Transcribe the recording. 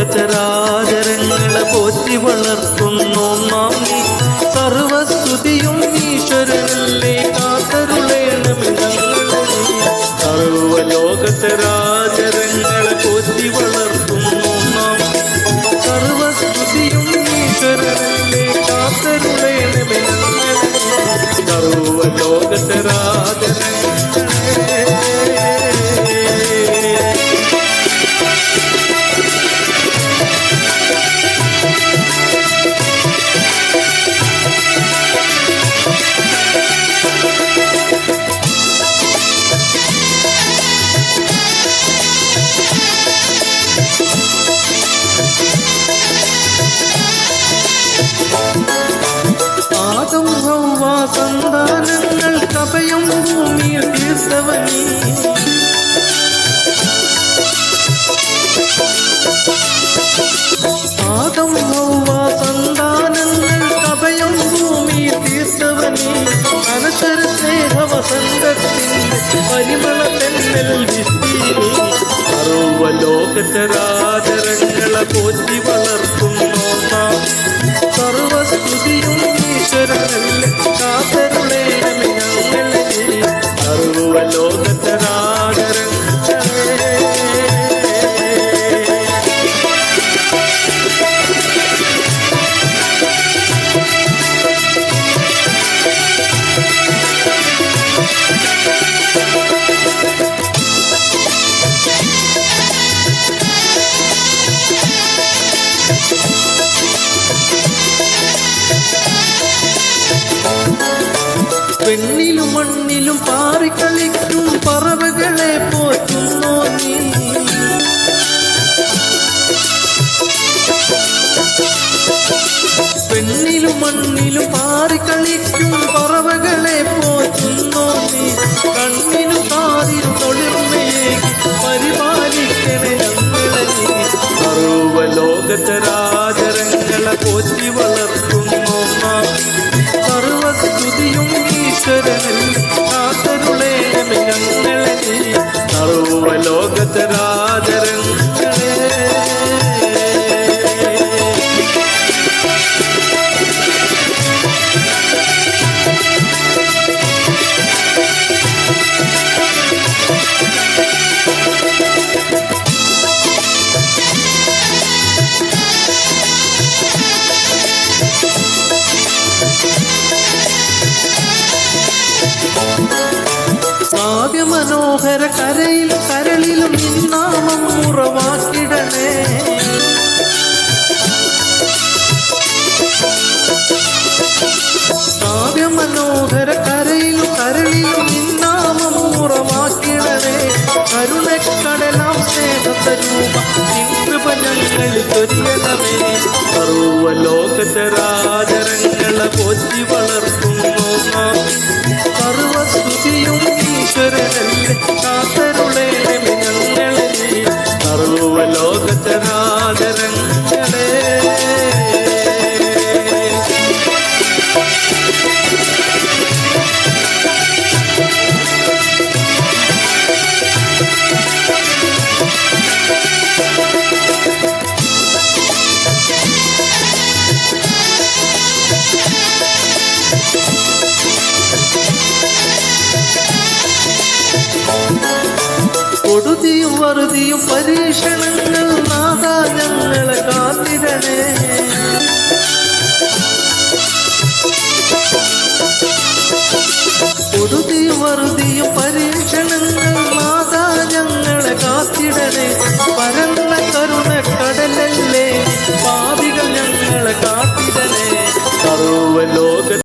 സർവലോകചരാചരങ്ങളെ പോറ്റി വളർത്തുന്നു നാം നീ. സർവസ്തുതിയും ഈശ്വരനല്ലേ കാത്തരുളേണമേ ഞങ്ങളെ നീ. സർവലോകചരാചരങ്ങളെ പോറ്റി വളർത്തുന്നു നാം. സർവസ്തുതിയും ഈശ്വരനല്ലേ കാത്തരുളേണമേ ഞങ്ങളെ നീ. സർവലോകചരാചരങ്ങളെ സന്താനങ്ങൾക്കഭയം ഭൂമിയിൽ തീർത്തവനീ. ആദം ഹൗവ സന്താനങ്ങൾക്കഭയം ഭൂമിയിൽ തീർത്തവനീ. അനശ്വര സ്നേഹവസന്തത്തിന്റെ പരിമള തെന്നൽ വിസ്തീനി. സർവലോകചരാചരങ്ങളെ പോറ്റി വളർത്തുന്നു നാം. സർവസ്തുതിയും ഈശ്വരനല്ലേ കാത്തരുളേണമേ ഞങ്ങളെ നീ. സർവലോകചരാചരങ്ങളെ പെണ്ണിലും മണ്ണിലും പാറിക്കളിക്കും പറവകളെ പോറ്റുന്നോ നീ. പെണ്ണിലും മണ്ണിലും പാറിക്കളിക്കും പറവകളെ പോറ്റുന്നോ നീ. കണ്ണിനു കാതിരു തൊളിർമയേകി പരിപാലിക്കണേ ഞങ്ങളെ നീ. സർവലോകചരാചരങ്ങളെ പോറ്റി വളർത്തുന്നു നാം. സർവസ്തുതിയും ഈശ്വരനല്ലേ കാത്തരുളേണമേ ഞങ്ങളെ നീ. സർവലോകചരാചരങ്ങളെ കാവ്യമനോഹര കരയിലും കരളിലും നിന്നാമം ഉറവാക്കിടണേ. കാവ്യമനോഹര കരയിലും കരളിലും നിന്നാമം ഉറവാക്കിടണേ. കരുണക്കടലാം സ്നേഹസ്വരൂപ നിൻകൃപ ഞങ്ങളിൽ ചൊരിയണമേ. സർവലോകചരാചരങ്ങളെ പോറ്റി വളർത്തുന്നു നാം. സർവസ്തുതിയും ഈശ്വരനല്ലേ കാത്തരുളേണമേ ഞങ്ങളെ നീ. സർവലോകചരാചരങ്ങളെ കൊടുതിയും വറുതിയും പരീക്ഷണങ്ങൾ നാഥാ ഞങ്ങളെ കാത്തിടണേ. കൊടുതിയും വറുതിയും